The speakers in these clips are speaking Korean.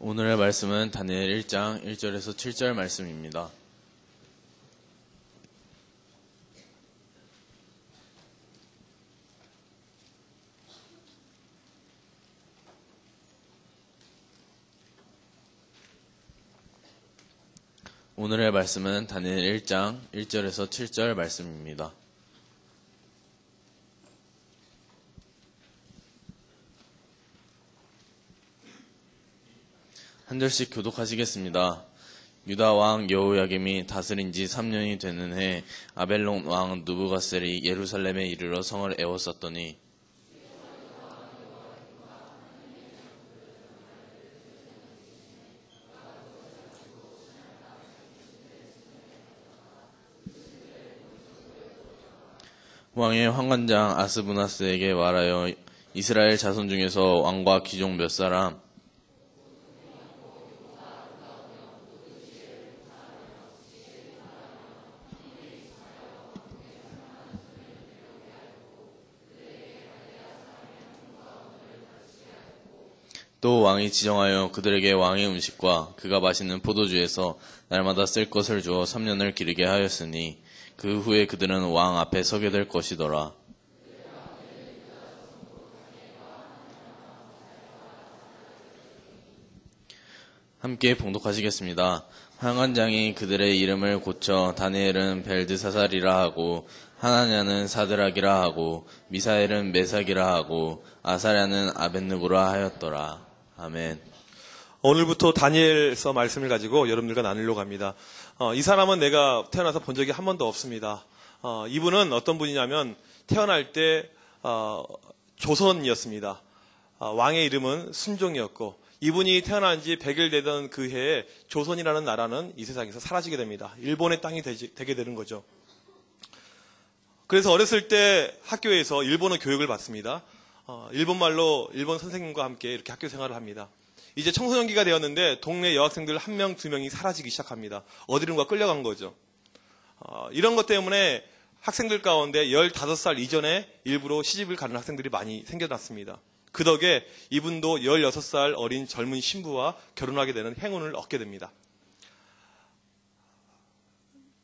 오늘의 말씀은 다니엘 1장 1절에서 7절 말씀입니다. 오늘의 말씀은 다니엘 1장 1절에서 7절 말씀입니다. 한 절씩 교독하시겠습니다. 유다 왕 여호야김이 다스린 지 3년이 되는 해 아벨론 왕 느부갓셀이 예루살렘에 이르러 성을 에워쌌더니 왕의 환관장 아스부나스에게 말하여 이스라엘 자손 중에서 왕과 귀족 몇 사람 또 왕이 지정하여 그들에게 왕의 음식과 그가 마시는 포도주에서 날마다 쓸 것을 주어 3년을 기르게 하였으니 그 후에 그들은 왕 앞에 서게 될 것이더라. 함께 봉독하시겠습니다. 환관장이 그들의 이름을 고쳐 다니엘은 벨드사살이라 하고 하나냐는 사드락이라 하고 미사엘은 메삭이라 하고 아사랴는 아벳느고라 하였더라. 아멘. 오늘부터 다니엘서 말씀을 가지고 여러분들과 나누려고 합니다. 이 사람은 내가 태어나서 본 적이 한 번도 없습니다. 이분은 어떤 분이냐면 태어날 때 조선이었습니다. 왕의 이름은 순종이었고 이분이 태어난 지 100일 되던 그 해에 조선이라는 나라는 이 세상에서 사라지게 됩니다. 일본의 땅이 되게 되는 거죠. 그래서 어렸을 때 학교에서 일본어 교육을 받습니다. 일본말로 일본 선생님과 함께 이렇게 학교 생활을 합니다. 이제 청소년기가 되었는데 동네 여학생들 1명, 2명이 사라지기 시작합니다. 어디론가 끌려간 거죠. 이런 것 때문에 학생들 가운데 15살 이전에 일부러 시집을 가는 학생들이 많이 생겨났습니다. 그 덕에 이분도 16살 어린 젊은 신부와 결혼하게 되는 행운을 얻게 됩니다.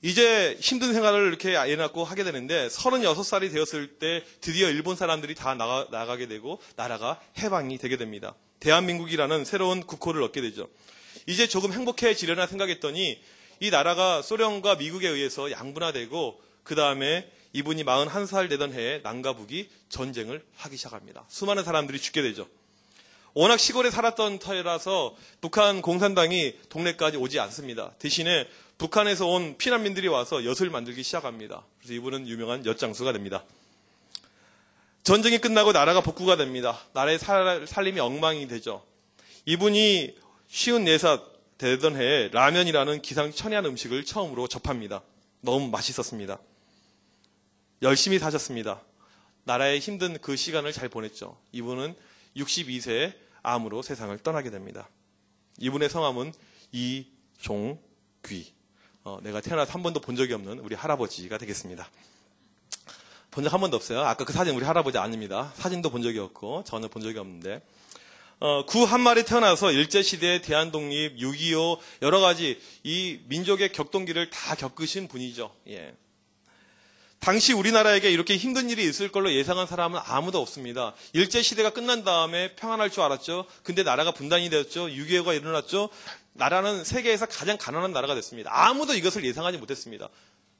이제 힘든 생활을 이렇게 애 낳고 하게 되는데 36살이 되었을 때 드디어 일본 사람들이 다 나가게 되고 나라가 해방이 되게 됩니다. 대한민국이라는 새로운 국호를 얻게 되죠. 이제 조금 행복해지려나 생각했더니 이 나라가 소련과 미국에 의해서 양분화되고 그 다음에 이분이 41살 되던 해에 남과 북이 전쟁을 하기 시작합니다. 수많은 사람들이 죽게 되죠. 워낙 시골에 살았던 터라서 북한 공산당이 동네까지 오지 않습니다. 대신에 북한에서 온 피난민들이 와서 엿을 만들기 시작합니다. 그래서 이분은 유명한 엿장수가 됩니다. 전쟁이 끝나고 나라가 복구가 됩니다. 나라의 살림이 엉망이 되죠. 이분이 54살 되던 해에 라면이라는 기상천외한 음식을 처음으로 접합니다. 너무 맛있었습니다. 열심히 사셨습니다. 나라의 힘든 그 시간을 잘 보냈죠. 이분은 62세에 암으로 세상을 떠나게 됩니다. 이분의 성함은 이종귀. 내가 태어나서 한 번도 본 적이 없는 우리 할아버지가 되겠습니다. 본 적 한 번도 없어요. 아까 그 사진 우리 할아버지 아닙니다. 사진도 본 적이 없고 저는 본 적이 없는데 구 한말에 태어나서 일제시대, 대한독립, 6.25 여러 가지 이 민족의 격동기를 다 겪으신 분이죠. 예. 당시 우리나라에게 이렇게 힘든 일이 있을 걸로 예상한 사람은 아무도 없습니다. 일제시대가 끝난 다음에 평안할 줄 알았죠. 근데 나라가 분단이 되었죠. 6.25가 일어났죠. 나라는 세계에서 가장 가난한 나라가 됐습니다. 아무도 이것을 예상하지 못했습니다.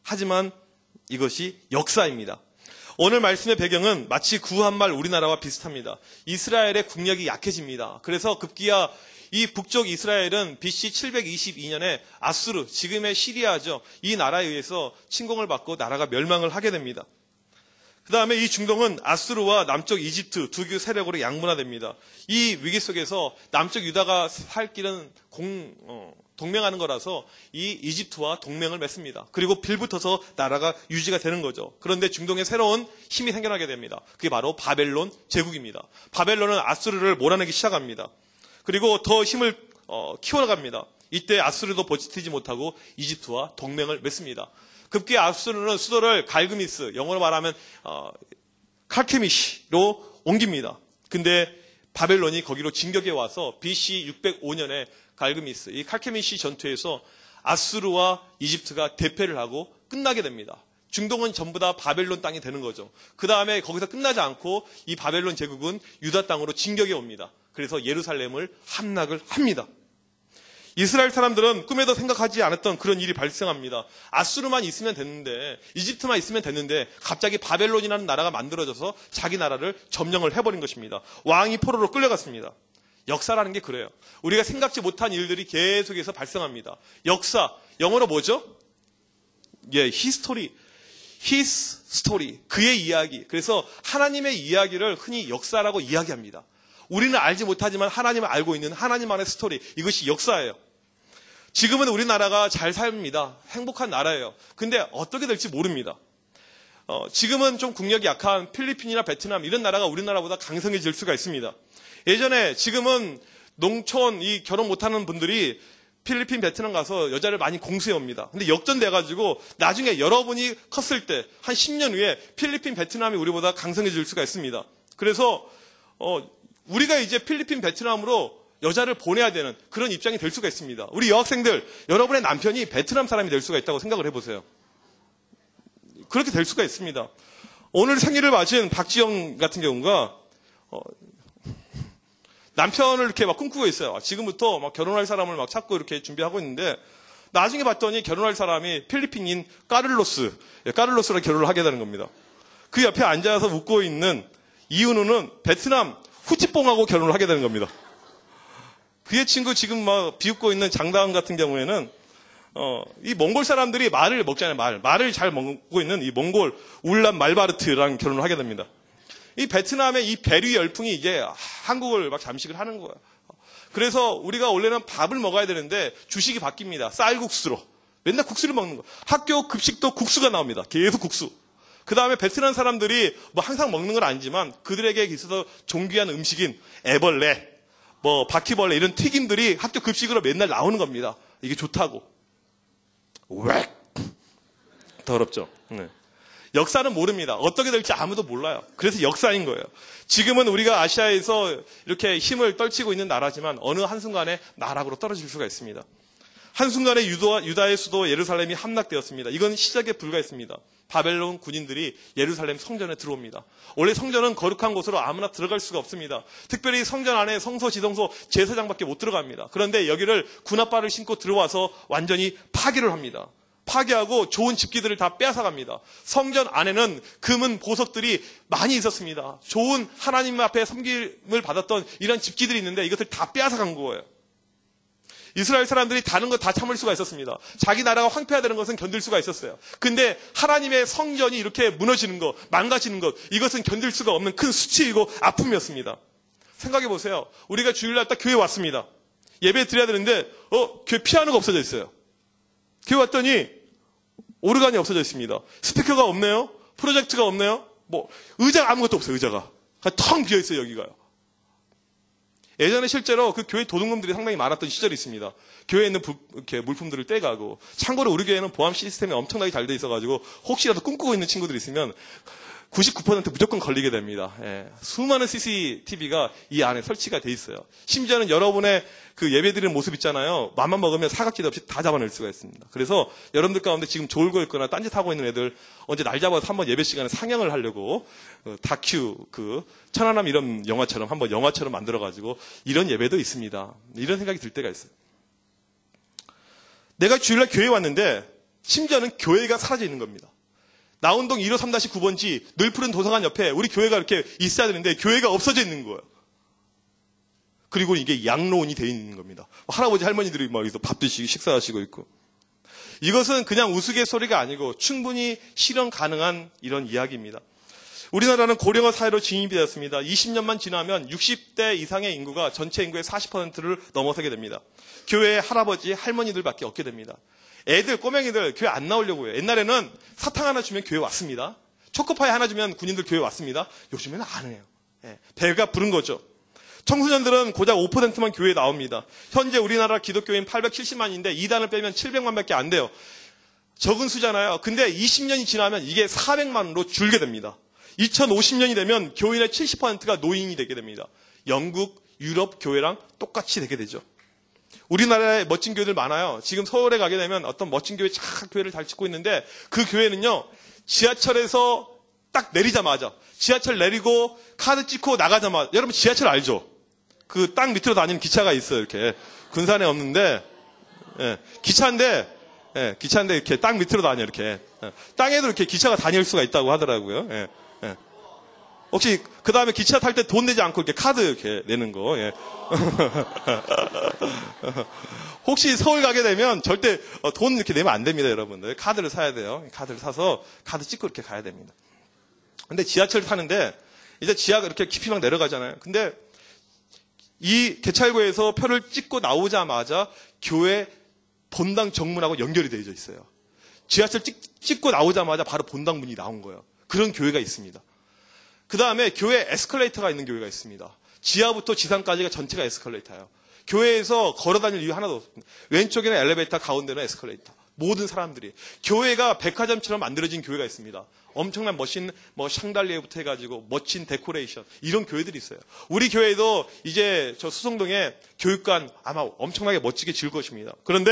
하지만 이것이 역사입니다. 오늘 말씀의 배경은 마치 구한말 우리나라와 비슷합니다. 이스라엘의 국력이 약해집니다. 그래서 급기야 이 북쪽 이스라엘은 BC 722년에 아수르, 지금의 시리아죠. 이 나라에 의해서 침공을 받고 나라가 멸망을 하게 됩니다. 그 다음에 이 중동은 아수르와 남쪽 이집트 두 개 세력으로 양분화됩니다. 이 위기 속에서 남쪽 유다가 살 길은 동맹하는 거라서 이 이집트와 동맹을 맺습니다. 그리고 빌붙어서 나라가 유지가 되는 거죠. 그런데 중동에 새로운 힘이 생겨나게 됩니다. 그게 바로 바벨론 제국입니다. 바벨론은 아수르를 몰아내기 시작합니다. 그리고 더 힘을 키워나갑니다. 이때 아수르도 버티지 못하고 이집트와 동맹을 맺습니다. 급기 아수르는 수도를 갈그미스, 영어로 말하면 칼케미시로 옮깁니다. 근데 바벨론이 거기로 진격해 와서 BC 605년에 갈그미스, 이 칼케미시 전투에서 아수르와 이집트가 대패를 하고 끝나게 됩니다. 중동은 전부 다 바벨론 땅이 되는 거죠. 그 다음에 거기서 끝나지 않고 이 바벨론 제국은 유다 땅으로 진격해 옵니다. 그래서 예루살렘을 함락을 합니다. 이스라엘 사람들은 꿈에도 생각하지 않았던 그런 일이 발생합니다. 아수르만 있으면 됐는데, 이집트만 있으면 됐는데 갑자기 바벨론이라는 나라가 만들어져서 자기 나라를 점령을 해버린 것입니다. 왕이 포로로 끌려갔습니다. 역사라는 게 그래요. 우리가 생각지 못한 일들이 계속해서 발생합니다. 역사, 영어로 뭐죠? history. His story. 그의 이야기. 그래서 하나님의 이야기를 흔히 역사라고 이야기합니다. 우리는 알지 못하지만 하나님을 알고 있는 하나님만의 스토리. 이것이 역사예요. 지금은 우리나라가 잘 삽니다. 행복한 나라예요. 근데 어떻게 될지 모릅니다. 지금은 좀 국력이 약한 필리핀이나 베트남 이런 나라가 우리나라보다 강성해질 수가 있습니다. 예전에 지금은 농촌 결혼 못하는 분들이 필리핀, 베트남 가서 여자를 많이 공수해 옵니다. 근데 역전돼가지고 나중에 여러분이 컸을 때 한 10년 후에 필리핀, 베트남이 우리보다 강성해질 수가 있습니다. 그래서 우리가 이제 필리핀, 베트남으로 여자를 보내야 되는 그런 입장이 될 수가 있습니다. 우리 여학생들, 여러분의 남편이 베트남 사람이 될 수가 있다고 생각을 해보세요. 그렇게 될 수가 있습니다. 오늘 생일을 맞은 박지영 같은 경우가 남편을 이렇게 막 꿈꾸고 있어요. 지금부터 막 결혼할 사람을 막 찾고 이렇게 준비하고 있는데 나중에 봤더니 결혼할 사람이 필리핀인 까를로스랑 결혼을 하게 되는 겁니다. 그 옆에 앉아서 웃고 있는 이은우는 베트남 후찌뽕하고 결혼을 하게 되는 겁니다. 그의 친구 지금 막 비웃고 있는 장다은 같은 경우에는 이 몽골 사람들이 말을 먹잖아요. 말을 잘 먹고 있는 이 몽골 울란 말바르트랑 결혼을 하게 됩니다. 이 베트남의 이 베리 열풍이 이제 한국을 막 잠식을 하는 거예요. 그래서 우리가 원래는 밥을 먹어야 되는데 주식이 바뀝니다. 쌀국수로. 맨날 국수를 먹는 거예요. 학교 급식도 국수가 나옵니다. 계속 국수. 그 다음에 베트남 사람들이 뭐 항상 먹는 건 아니지만 그들에게 있어서 존귀한 음식인 애벌레, 바퀴벌레 이런 튀김들이 학교 급식으로 맨날 나오는 겁니다. 이게 좋다고. 왜? 더럽죠. 네. 역사는 모릅니다. 어떻게 될지 아무도 몰라요. 그래서 역사인 거예요. 지금은 우리가 아시아에서 이렇게 힘을 떨치고 있는 나라지만 어느 한순간에 나락으로 떨어질 수가 있습니다. 한순간에 유다의 수도 예루살렘이 함락되었습니다. 이건 시작에 불과했습니다. 바벨론 군인들이 예루살렘 성전에 들어옵니다. 원래 성전은 거룩한 곳으로 아무나 들어갈 수가 없습니다. 특별히 성전 안에 성소, 지성소, 제사장밖에 못 들어갑니다. 그런데 여기를 군합발을 신고 들어와서 완전히 파괴를 합니다. 파괴하고 좋은 집기들을 다 빼앗아갑니다. 성전 안에는 금은 보석들이 많이 있었습니다. 좋은 하나님 앞에 섬김을 받았던 이런 집기들이 있는데 이것을 다 빼앗아간 거예요. 이스라엘 사람들이 다른 거 다 참을 수가 있었습니다. 자기 나라가 황폐화되는 것은 견딜 수가 있었어요. 근데 하나님의 성전이 이렇게 무너지는 것, 망가지는 것, 이것은 견딜 수가 없는 큰 수치이고 아픔이었습니다. 생각해 보세요. 우리가 주일날 딱 교회 왔습니다. 예배 드려야 되는데 교회 피아노가 없어져 있어요. 교회 왔더니 오르간이 없어져 있습니다. 스피커가 없네요. 프로젝트가 없네요. 의자가 아무것도 없어요. 의자가 텅 비어 있어요. 여기가요. 예전에 실제로 그 교회 도둑놈들이 상당히 많았던 시절이 있습니다. 교회에 있는 이렇게 물품들을 떼가고, 참고로 우리 교회는 보안 시스템이 엄청나게 잘 돼 있어가지고 혹시라도 꿈꾸고 있는 친구들이 있으면 99% 무조건 걸리게 됩니다. 수많은 CCTV가 이 안에 설치가 돼 있어요. 심지어는 여러분의 그 예배드리는 모습 있잖아요. 맘만 먹으면 사각지대 없이 다 잡아낼 수가 있습니다. 그래서 여러분들 가운데 지금 졸고 있거나 딴짓하고 있는 애들 언제 날 잡아서 한번 예배 시간에 상영을 하려고 다큐 천안함 이런 영화처럼 한번 영화처럼 만들어가지고 이런 예배도 있습니다. 이런 생각이 들 때가 있어요. 내가 주일날 교회에 왔는데 심지어는 교회가 사라져 있는 겁니다. 나운동 1호 3-9번지 늘 푸른 도서관 옆에 우리 교회가 이렇게 있어야 되는데 교회가 없어져 있는 거예요. 그리고 이게 양로원이 되어 있는 겁니다. 할아버지 할머니들이 막 여기서 밥 드시고 식사하시고 있고. 이것은 그냥 우스갯소리가 아니고 충분히 실현 가능한 이런 이야기입니다. 우리나라는 고령화 사회로 진입이 되었습니다. 20년만 지나면 60대 이상의 인구가 전체 인구의 40%를 넘어서게 됩니다. 교회에 할아버지 할머니들밖에 없게 됩니다. 애들, 꼬맹이들 교회 안 나오려고 해요. 옛날에는 사탕 하나 주면 교회 왔습니다. 초코파이 하나 주면 군인들 교회 왔습니다. 요즘에는 안 해요. 배가 부른 거죠. 청소년들은 고작 5%만 교회에 나옵니다. 현재 우리나라 기독교인 870만인데 2단을 빼면 700만밖에 안 돼요. 적은 수잖아요. 근데 20년이 지나면 이게 400만으로 줄게 됩니다. 2050년이 되면 교인의 70%가 노인이 되게 됩니다. 영국, 유럽 교회랑 똑같이 되게 되죠. 우리나라에 멋진 교회들 많아요. 지금 서울에 가게 되면 어떤 멋진 교회 착 교회를 잘 짓고 있는데 그 교회는요, 지하철에서 딱 내리자마자, 지하철 내리고 카드 찍고 나가자마자, 여러분 지하철 알죠? 그 땅 밑으로 다니는 기차가 있어요. 이렇게 군산에 없는데, 예, 기차인데 이렇게 땅 밑으로 다녀. 이렇게 땅에도 이렇게 기차가 다닐 수가 있다고 하더라고요. 예, 예. 혹시 그 다음에 기차 탈 때 돈 내지 않고 이렇게 카드 이렇게 내는 거. 예. 혹시 서울 가게 되면 절대 돈 이렇게 내면 안 됩니다, 여러분들. 카드를 사야 돼요. 카드를 사서 카드 찍고 이렇게 가야 됩니다. 근데 지하철 타는데 이제 지하가 이렇게 깊이 막 내려가잖아요. 근데 이 개찰구에서 표를 찍고 나오자마자 교회 본당 정문하고 연결이 되어 있어요. 지하철 찍고 나오자마자 바로 본당 문이 나온 거예요. 그런 교회가 있습니다. 그 다음에 교회 에스컬레이터가 있는 교회가 있습니다. 지하부터 지상까지가 전체가 에스컬레이터예요. 교회에서 걸어 다닐 이유 하나도 없습니다. 왼쪽에는 엘리베이터, 가운데는 에스컬레이터. 모든 사람들이. 교회가 백화점처럼 만들어진 교회가 있습니다. 엄청난 멋진 샹달리에부터 해가지고 멋진 데코레이션, 이런 교회들이 있어요. 우리 교회도 이제 저 수성동에 교육관 아마 엄청나게 멋지게 지을 것입니다. 그런데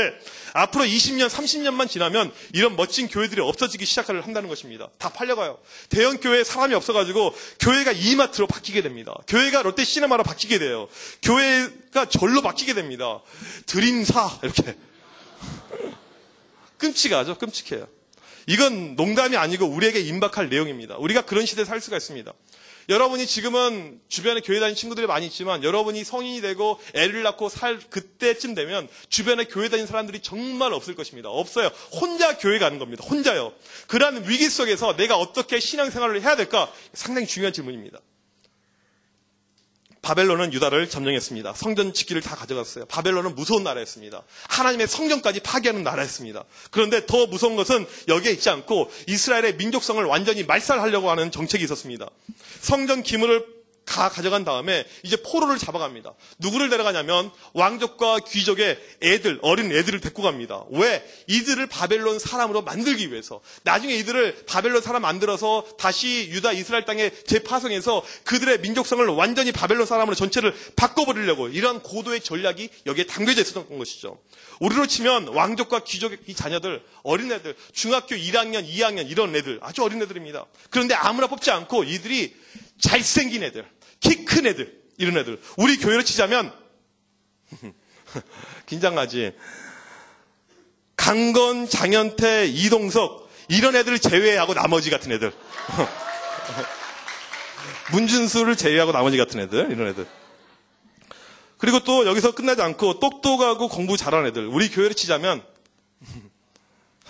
앞으로 20년, 30년만 지나면 이런 멋진 교회들이 없어지기 시작을 한다는 것입니다. 다 팔려가요. 대형 교회에 사람이 없어가지고 교회가 이마트로 바뀌게 됩니다. 교회가 롯데시네마로 바뀌게 돼요. 교회가 절로 바뀌게 됩니다. 드림사 이렇게. 끔찍하죠. 끔찍해요. 이건 농담이 아니고 우리에게 임박할 내용입니다. 우리가 그런 시대에 살 수가 있습니다. 여러분이 지금은 주변에 교회 다니는 친구들이 많이 있지만 여러분이 성인이 되고 애를 낳고 살 그때쯤 되면 주변에 교회 다니는 사람들이 정말 없을 것입니다. 없어요. 혼자 교회 가는 겁니다. 혼자요. 그러한 위기 속에서 내가 어떻게 신앙생활을 해야 될까? 상당히 중요한 질문입니다. 바벨론은 유다를 점령했습니다. 성전 지키를 다 가져갔어요. 바벨론은 무서운 나라였습니다. 하나님의 성전까지 파괴하는 나라였습니다. 그런데 더 무서운 것은 여기에 있지 않고 이스라엘의 민족성을 완전히 말살하려고 하는 정책이 있었습니다. 성전 기물을 가져간 다음에 이제 포로를 잡아갑니다. 누구를 데려가냐면 왕족과 귀족의 애들, 어린 애들을 데리고 갑니다. 왜? 이들을 바벨론 사람으로 만들기 위해서. 나중에 이들을 바벨론 사람 만들어서 다시 유다 이스라엘 땅에 재파송해서 그들의 민족성을 완전히 바벨론 사람으로 전체를 바꿔버리려고, 이런 고도의 전략이 여기에 담겨져 있었던 것이죠. 우리로 치면 왕족과 귀족의 이 자녀들, 어린애들, 중학교 1학년, 2학년 이런 애들, 아주 어린 애들입니다. 그런데 아무나 뽑지 않고 이들이 잘생긴 애들, 키 큰 애들, 이런 애들. 우리 교회로 치자면 긴장하지. 강건, 장현태, 이동석 이런 애들을 제외하고 나머지 같은 애들. 문준수를 제외하고 나머지 같은 애들, 이런 애들. 그리고 또 여기서 끝나지 않고 똑똑하고 공부 잘하는 애들. 우리 교회로 치자면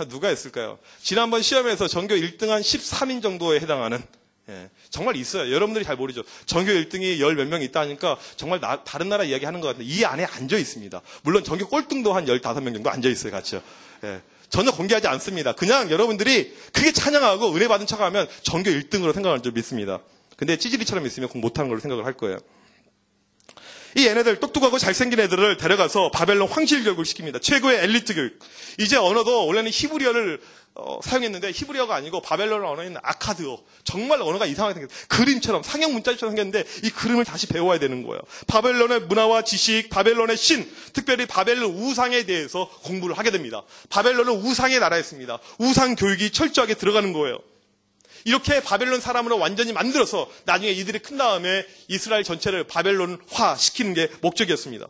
누가 있을까요? 지난번 시험에서 전교 1등한 13인 정도에 해당하는, 예, 정말 있어요. 여러분들이 잘 모르죠. 전교 1등이 10 몇 명 있다니까 정말 다른 나라 이야기 하는 것 같은데 이 안에 앉아 있습니다. 물론 전교 꼴등도 한 15명 정도 앉아 있어요. 같이요. 예, 전혀 공개하지 않습니다. 그냥 여러분들이 크게 찬양하고 은혜 받은 척하면 전교 1등으로 생각하는 줄 믿습니다. 근데 찌질이처럼 있으면 공부 못하는 걸로 생각을 할 거예요. 이 얘네들, 똑똑하고 잘생긴 애들을 데려가서 바벨론 황실 교육을 시킵니다. 최고의 엘리트 교육. 이제 언어도 원래는 히브리어를 사용했는데 히브리어가 아니고 바벨론 언어인 아카드어. 정말 언어가 이상하게 생겼어요. 그림처럼, 상형 문자처럼 생겼는데 이 그림을 다시 배워야 되는 거예요. 바벨론의 문화와 지식, 바벨론의 신, 특별히 바벨론 우상에 대해서 공부를 하게 됩니다. 바벨론은 우상의 나라였습니다. 우상 교육이 철저하게 들어가는 거예요. 이렇게 바벨론 사람으로 완전히 만들어서 나중에 이들이 큰 다음에 이스라엘 전체를 바벨론화 시키는 게 목적이었습니다.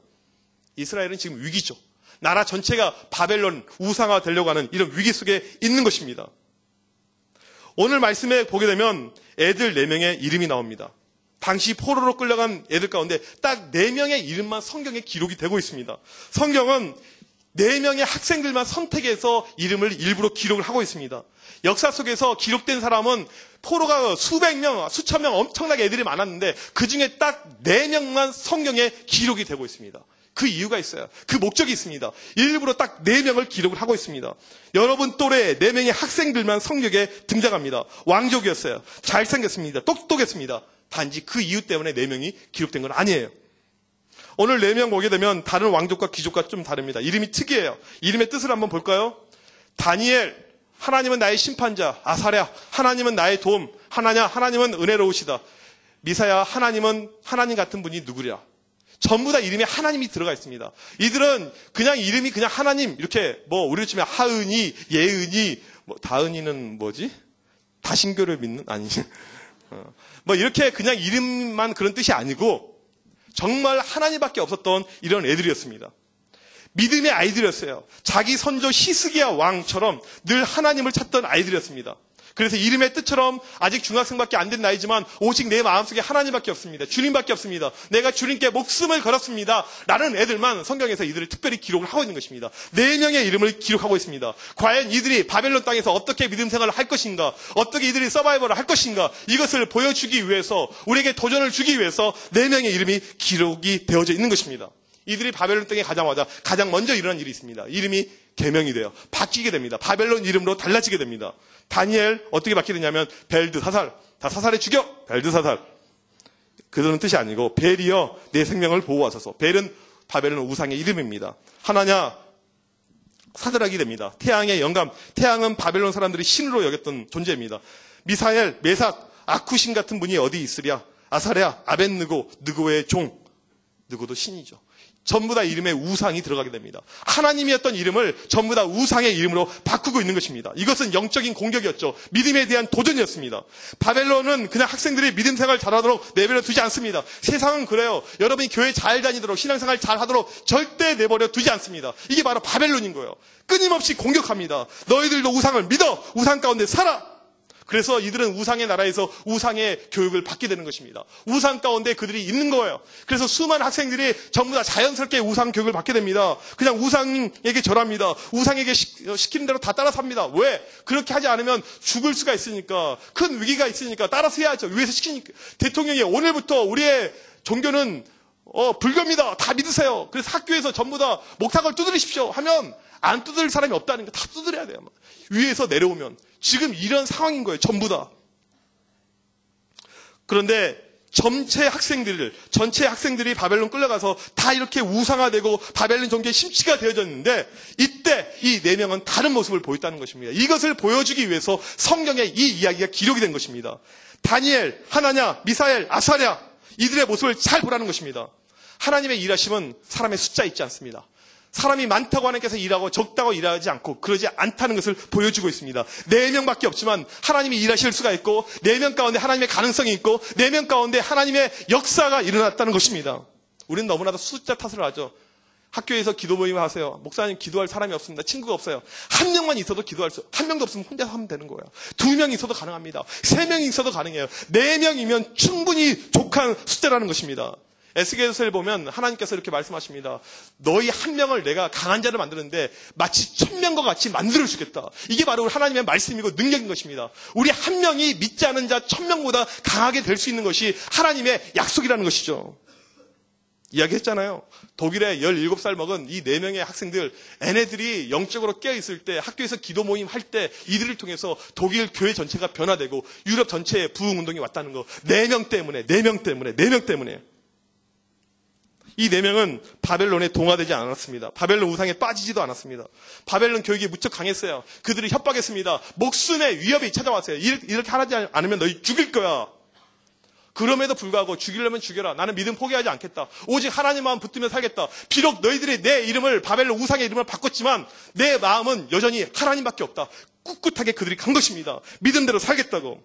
이스라엘은 지금 위기죠. 나라 전체가 바벨론 우상화 되려고 하는 이런 위기 속에 있는 것입니다. 오늘 말씀에 보게 되면 애들 4명의 이름이 나옵니다. 당시 포로로 끌려간 애들 가운데 딱 4명의 이름만 성경에 기록이 되고 있습니다. 성경은 4명의 학생들만 선택해서 이름을 일부러 기록을 하고 있습니다. 역사 속에서 기록된 사람은 포로가 수백 명, 수천 명 엄청나게 애들이 많았는데 그 중에 딱 4명만 성경에 기록이 되고 있습니다. 그 이유가 있어요. 그 목적이 있습니다. 일부러 딱 4명을 기록을 하고 있습니다. 여러분 또래 4명의 학생들만 성경에 등장합니다. 왕족이었어요. 잘생겼습니다. 똑똑했습니다. 단지 그 이유 때문에 4명이 기록된 건 아니에요. 오늘 4명 보게 되면 다른 왕족과 귀족과 좀 다릅니다. 이름이 특이해요. 이름의 뜻을 한번 볼까요? 다니엘, 하나님은 나의 심판자. 아사랴, 하나님은 나의 도움. 하나냐, 하나님은 은혜로우시다. 미사야, 하나님은 하나님 같은 분이 누구랴? 전부 다 이름에 하나님이 들어가 있습니다. 이들은 그냥 이름이 그냥 하나님, 이렇게 우리로 치면 하은이, 예은이, 다은이는 뭐지? 다신교를 믿는? 아니. 이렇게 그냥 이름만 그런 뜻이 아니고 정말 하나님밖에 없었던 이런 애들이었습니다. 믿음의 아이들이었어요. 자기 선조 히스기야 왕처럼 늘 하나님을 찾던 아이들이었습니다. 그래서 이름의 뜻처럼 아직 중학생밖에 안 된 나이지만 오직 내 마음속에 하나님밖에 없습니다. 주님밖에 없습니다. 내가 주님께 목숨을 걸었습니다. 라는 애들만 성경에서 이들을 특별히 기록을 하고 있는 것입니다. 4명의 이름을 기록하고 있습니다. 과연 이들이 바벨론 땅에서 어떻게 믿음 생활을 할 것인가, 어떻게 이들이 서바이벌을 할 것인가, 이것을 보여주기 위해서, 우리에게 도전을 주기 위해서 4명의 이름이 기록이 되어져 있는 것입니다. 이들이 바벨론 땅에 가자마자 가장 먼저 일어난 일이 있습니다. 이름이 개명이 돼요. 바뀌게 됩니다. 바벨론 이름으로 달라지게 됩니다. 다니엘 어떻게 바뀌느냐면 벨드사살, 다 사살해 죽여, 벨드사살. 그런 뜻이 아니고 벨이여 내 생명을 보호하소서. 벨은 바벨론 우상의 이름입니다. 하나냐, 사드락이 됩니다. 태양의 영감, 태양은 바벨론 사람들이 신으로 여겼던 존재입니다. 미사엘, 메삭, 아쿠신 같은 분이 어디 있으랴? 아사랴, 아벤느고, 느고의 종, 느고도 신이죠. 전부 다 이름에 우상이 들어가게 됩니다. 하나님이었던 이름을 전부 다 우상의 이름으로 바꾸고 있는 것입니다. 이것은 영적인 공격이었죠. 믿음에 대한 도전이었습니다. 바벨론은 그냥 학생들이 믿음 생활 잘하도록 내버려 두지 않습니다. 세상은 그래요. 여러분이 교회 잘 다니도록, 신앙생활 잘하도록 절대 내버려 두지 않습니다. 이게 바로 바벨론인 거예요. 끊임없이 공격합니다. 너희들도 우상을 믿어! 우상 가운데 살아! 그래서 이들은 우상의 나라에서 우상의 교육을 받게 되는 것입니다. 우상 가운데 그들이 있는 거예요. 그래서 수많은 학생들이 전부 다 자연스럽게 우상 교육을 받게 됩니다. 그냥 우상에게 절합니다. 우상에게 시키는 대로 다 따라 삽니다. 왜? 그렇게 하지 않으면 죽을 수가 있으니까, 큰 위기가 있으니까 따라서 해야죠. 위에서 시키니까. 대통령이 오늘부터 우리의 종교는 불교입니다. 다 믿으세요. 그래서 학교에서 전부 다 목탁을 두드리십시오 하면 안 두드릴 사람이 없다는 거 다 두드려야 돼요. 위에서 내려오면. 지금 이런 상황인 거예요. 전부 다. 그런데 전체 학생들이 바벨론 끌려가서 다 이렇게 우상화되고 바벨론 종교의 심취가 되어졌는데 이때 이 4명은 다른 모습을 보였다는 것입니다. 이것을 보여주기 위해서 성경에 이 이야기가 기록이 된 것입니다. 다니엘, 하나냐, 미사엘, 아사랴 이들의 모습을 잘 보라는 것입니다. 하나님의 일하심은 사람의 숫자 있지 않습니다. 사람이 많다고 하나님께서 일하고 적다고 일하지 않고 그러지 않다는 것을 보여주고 있습니다. 4명밖에 없지만 하나님이 일하실 수가 있고 4명 가운데 하나님의 가능성이 있고 4명 가운데 하나님의 역사가 일어났다는 것입니다. 우리는 너무나도 숫자 탓을 하죠. 학교에서 기도 모임을 하세요. 목사님 기도할 사람이 없습니다. 친구가 없어요. 1명만 있어도 기도할 수, 1명도 없으면 혼자 하면 되는 거예요. 2명 있어도 가능합니다. 3명 있어도 가능해요. 4명이면 충분히 족한 숫자라는 것입니다. 에스겔서를 보면 하나님께서 이렇게 말씀하십니다. 너희 1명을 내가 강한 자를 만드는데 마치 1000명과 같이 만들어주겠다. 이게 바로 하나님의 말씀이고 능력인 것입니다. 우리 1명이 믿지 않은 자 1000명보다 강하게 될 수 있는 것이 하나님의 약속이라는 것이죠. 이야기했잖아요. 독일에 17살 먹은 이 4명의 학생들, 얘네들이 영적으로 깨어있을 때, 학교에서 기도 모임 할 때 이들을 통해서 독일 교회 전체가 변화되고 유럽 전체에 부흥운동이 왔다는 거. 4명 때문에. 이 4명은 바벨론에 동화되지 않았습니다. 바벨론 우상에 빠지지도 않았습니다. 바벨론 교육이 무척 강했어요. 그들을 협박했습니다. 목숨의 위협이 찾아왔어요. 이렇게 하지 않으면 너희 죽일 거야. 그럼에도 불구하고 죽이려면 죽여라. 나는 믿음 포기하지 않겠다. 오직 하나님만 붙들며 살겠다. 비록 너희들이 내 이름을 바벨론 우상의 이름을 바꿨지만 내 마음은 여전히 하나님밖에 없다. 꿋꿋하게 그들이 간 것입니다. 믿음대로 살겠다고.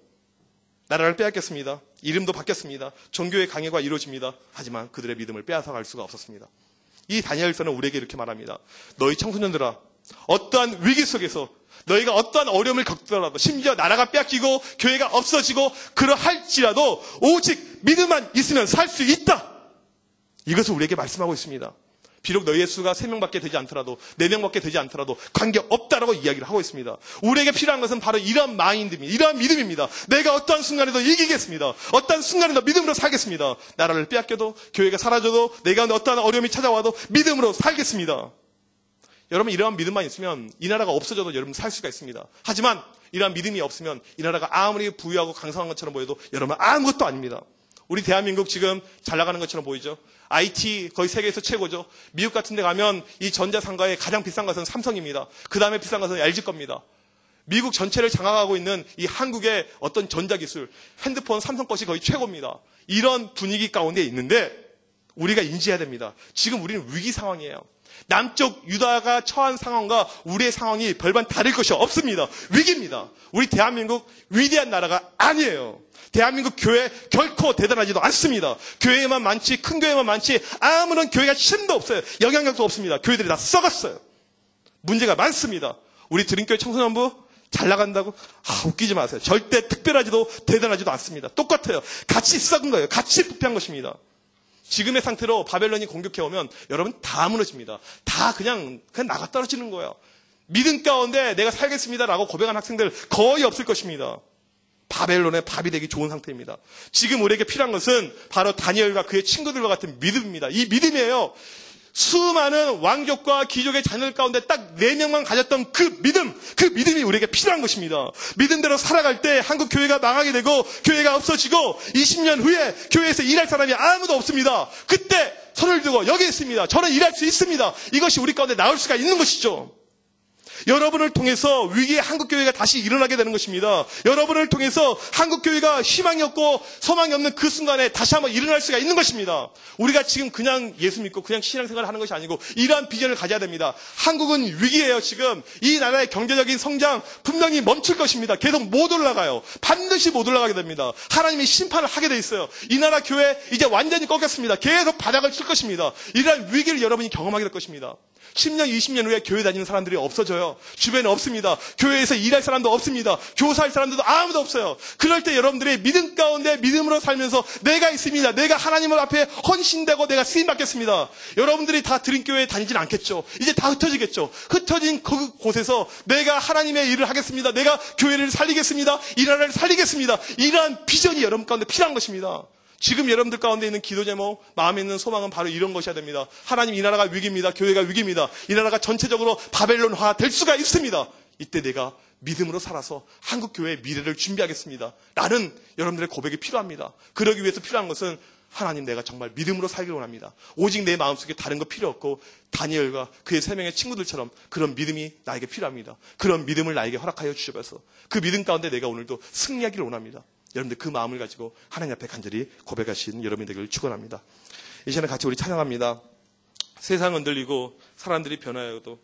나라를 빼앗겼습니다. 이름도 바뀌었습니다. 종교의 강요가 이루어집니다. 하지만 그들의 믿음을 빼앗아갈 수가 없었습니다. 이 다니엘서는 우리에게 이렇게 말합니다. 너희 청소년들아, 어떠한 위기 속에서 너희가 어떠한 어려움을 겪더라도 심지어 나라가 빼앗기고 교회가 없어지고 그러할지라도 오직 믿음만 있으면 살 수 있다. 이것을 우리에게 말씀하고 있습니다. 비록 너희의 수가 3명밖에 되지 않더라도 4명밖에 되지 않더라도 관계없다라고 이야기를 하고 있습니다. 우리에게 필요한 것은 바로 이러한 마인드입니다. 이러한 믿음입니다. 내가 어떠한 순간에도 이기겠습니다. 어떠한 순간에도 믿음으로 살겠습니다. 나라를 빼앗겨도 교회가 사라져도 내가 어떠한 어려움이 찾아와도 믿음으로 살겠습니다. 여러분 이러한 믿음만 있으면 이 나라가 없어져도 여러분 살 수가 있습니다. 하지만 이러한 믿음이 없으면 이 나라가 아무리 부유하고 강성한 것처럼 보여도 여러분 아무것도 아닙니다. 우리 대한민국 지금 잘 나가는 것처럼 보이죠. IT 거의 세계에서 최고죠. 미국 같은 데 가면 이 전자상가의 가장 비싼 것은 삼성입니다. 그 다음에 비싼 것은 LG 겁니다. 미국 전체를 장악하고 있는 이 한국의 어떤 전자기술, 핸드폰 삼성 것이 거의 최고입니다. 이런 분위기 가운데 있는데 우리가 인지해야 됩니다. 지금 우리는 위기 상황이에요. 남쪽 유다가 처한 상황과 우리의 상황이 별반 다를 것이 없습니다. 위기입니다. 우리 대한민국 위대한 나라가 아니에요. 대한민국 교회 결코 대단하지도 않습니다. 교회만 많지, 큰 교회만 많지, 아무런 교회가 힘도 없어요. 영향력도 없습니다. 교회들이 다 썩었어요. 문제가 많습니다. 우리 드림교회 청소년부 잘 나간다고? 웃기지 마세요. 절대 특별하지도 대단하지도 않습니다. 똑같아요. 같이 썩은 거예요. 같이 부패한 것입니다. 지금의 상태로 바벨론이 공격해오면 여러분 다 무너집니다. 다 그냥 나가 떨어지는 거예요. 믿음 가운데 내가 살겠습니다라고 고백한 학생들 거의 없을 것입니다. 바벨론의 밥이 되기 좋은 상태입니다. 지금 우리에게 필요한 것은 바로 다니엘과 그의 친구들과 같은 믿음입니다. 이 믿음이에요. 수많은 왕족과 귀족의 자녀들 가운데 딱 4명만 가졌던 그 믿음이 우리에게 필요한 것입니다. 믿음대로 살아갈 때 한국 교회가 망하게 되고 교회가 없어지고 20년 후에 교회에서 일할 사람이 아무도 없습니다. 그때 손을 들고 여기 있습니다. 저는 일할 수 있습니다. 이것이 우리 가운데 나올 수가 있는 것이죠. 여러분을 통해서 위기의 한국교회가 다시 일어나게 되는 것입니다. 여러분을 통해서 한국교회가 희망이 없고 소망이 없는 그 순간에 다시 한번 일어날 수가 있는 것입니다. 우리가 지금 그냥 예수 믿고 그냥 신앙생활을 하는 것이 아니고 이러한 비전을 가져야 됩니다. 한국은 위기예요. 지금 이 나라의 경제적인 성장 분명히 멈출 것입니다. 계속 못 올라가요. 반드시 못 올라가게 됩니다. 하나님이 심판을 하게 돼 있어요. 이 나라 교회 이제 완전히 꺾였습니다. 계속 바닥을 칠 것입니다. 이러한 위기를 여러분이 경험하게 될 것입니다. 10년, 20년 후에 교회 다니는 사람들이 없어져요. 주변에 없습니다. 교회에서 일할 사람도 없습니다. 교사할 사람들도 아무도 없어요. 그럴 때 여러분들이 믿음 가운데 믿음으로 살면서 내가 있습니다. 내가 하나님 앞에 헌신되고 내가 쓰임받겠습니다. 여러분들이 다 드림교회에 다니진 않겠죠. 이제 다 흩어지겠죠. 흩어진 그곳에서 내가 하나님의 일을 하겠습니다. 내가 교회를 살리겠습니다. 이 나라를 살리겠습니다. 이러한 비전이 여러분 가운데 필요한 것입니다. 지금 여러분들 가운데 있는 기도 제목, 마음에 있는 소망은 바로 이런 것이어야 됩니다. 하나님, 이 나라가 위기입니다. 교회가 위기입니다. 이 나라가 전체적으로 바벨론화 될 수가 있습니다. 이때 내가 믿음으로 살아서 한국 교회의 미래를 준비하겠습니다. 라는 여러분들의 고백이 필요합니다. 그러기 위해서 필요한 것은 하나님, 내가 정말 믿음으로 살기를 원합니다. 오직 내 마음속에 다른 거 필요 없고 다니엘과 그의 3명의 친구들처럼 그런 믿음이 나에게 필요합니다. 그런 믿음을 나에게 허락하여 주셔서 그 믿음 가운데 내가 오늘도 승리하기를 원합니다. 여러분들 그 마음을 가지고 하나님 앞에 간절히 고백하신 여러분이 되기를 축원합니다. 이 시간에 같이 우리 찬양합니다. 세상은 흔들리고 사람들이 변화해도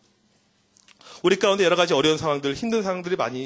우리 가운데 여러 가지 어려운 상황들, 힘든 상황들이 많이